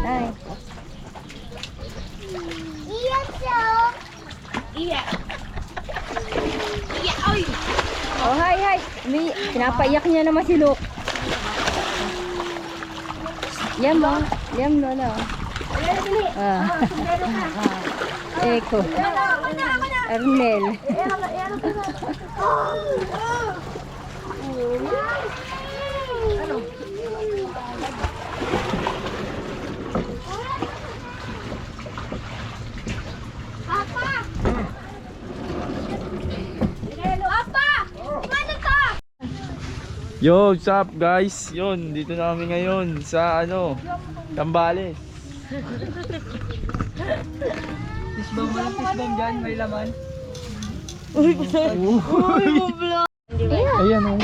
Hi. Iya, so. Iya. Iya, oy. Oh, hi. Pinapaiyak niya naman si Luke. Liam mo. Liam, Lola. Eko. Arnel. Yo, what's up guys? Yun, dito na kami ngayon sa ano, Zambales. Fishbomb, walang fishbomb dyan, may laman. Ayan o.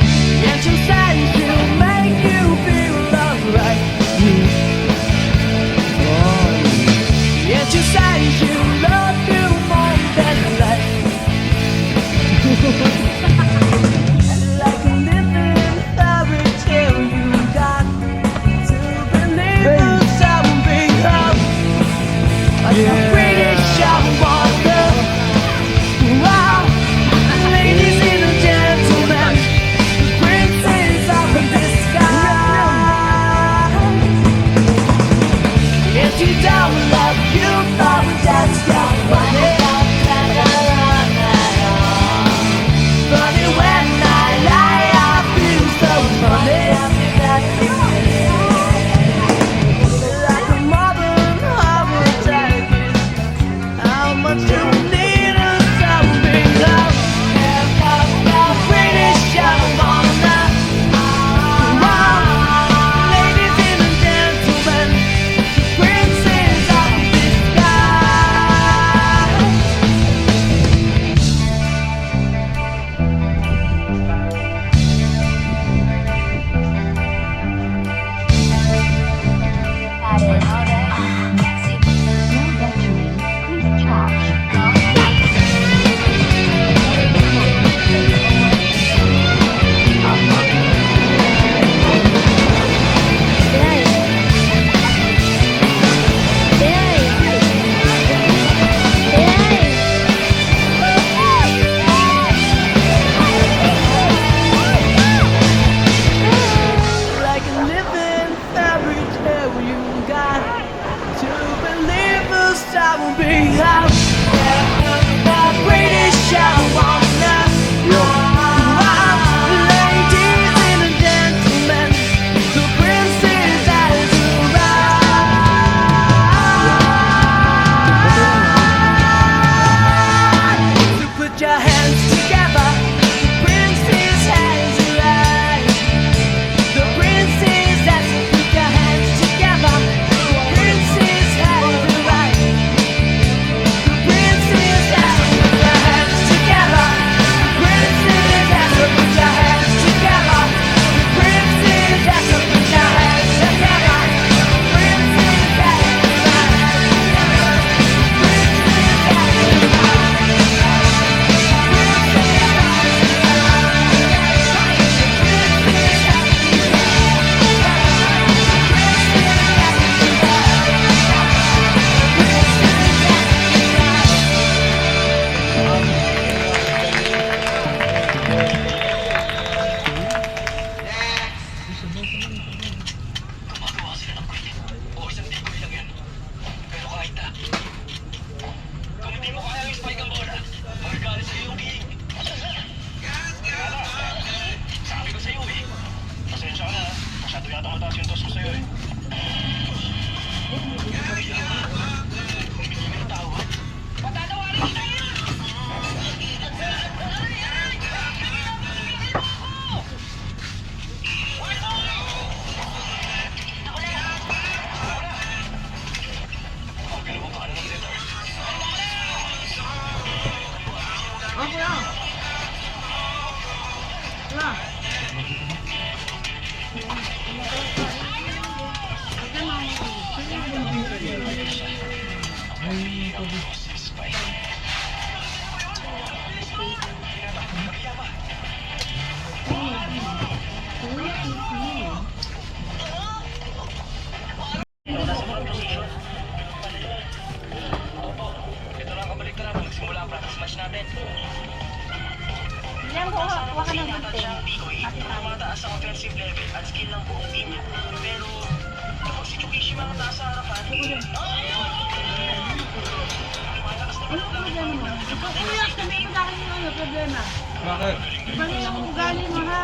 Umiyak, sabihin mo sa akin yung ano, problema. Bakit? Iba na yung ugali mo, ha?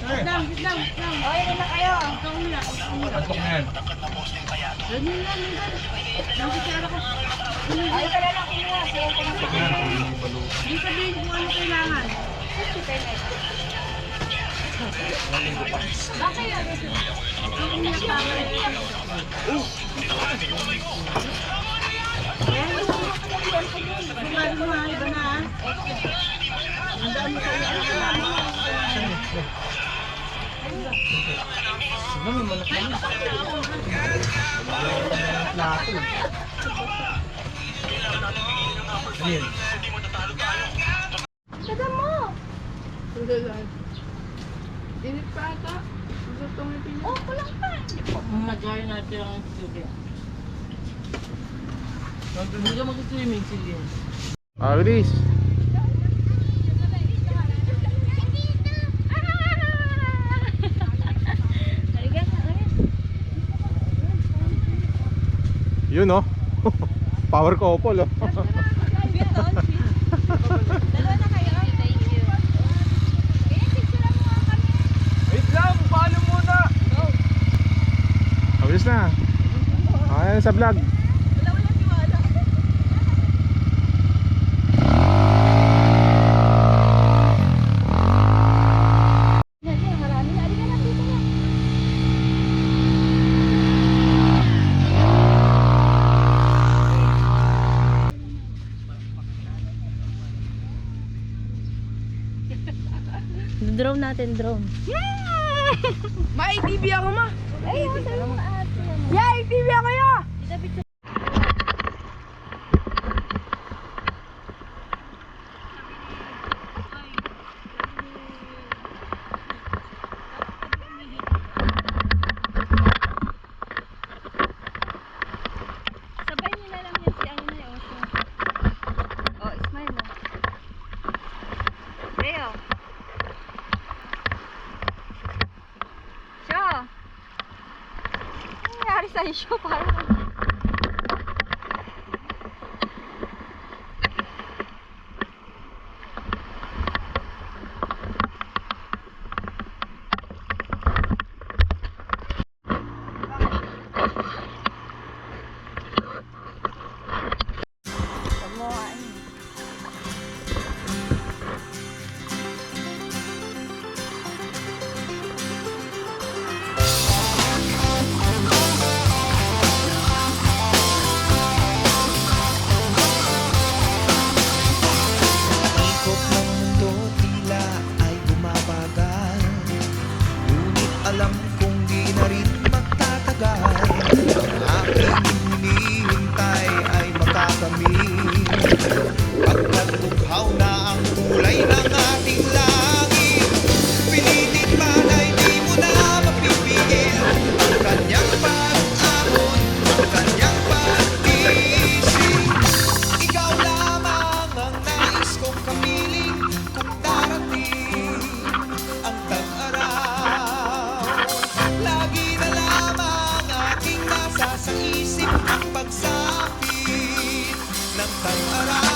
Wait lang. Okay, na kayo. Ikaw umiyak. Antok na yan. Ganyan lang, minsan. Nakikita ko. Ay, ka na lang umiyak. Hindi sabihin kung ano kailangan. Bakit yan? Umiyak ka ba? Sigurado mo ha, iba na ha. Handaan mo kayo. Taga mo! Init pa ata. Gusto mo yung Oh, kulang pa. Magkaya natin ang studio. Hindi ka mag-swimming, sige. Agris. Yun oh. Power couple oh. Wait lang, paano muna? Ayos na. Ayan sa vlog. Drone natin, drone. May TV ako ma. Ay, sabi mo ate. Yay, TV ako ya. Sabay niyo na lang yan si ano na yun. Oh, smile mo. Leo. Sho. Ano nangyari sa'yo, Sho? Parang... Ikot ng mundo tila ay bumabagal, ngunit alam kong di na rin magtatagal. Ang aking hinihintay ay makakamit, pagkat bughaw na ang kulay ng ating langit. Pinilit man ay di mo na mapipigil ang kanyang pag-ahon, ang kanyang pag-isip. Ikaw lamang ang nais kong kapiling kung darating ang tag-araw. Lagi na lamang aking nasa sa isip ang pagsapit ng tag-araw.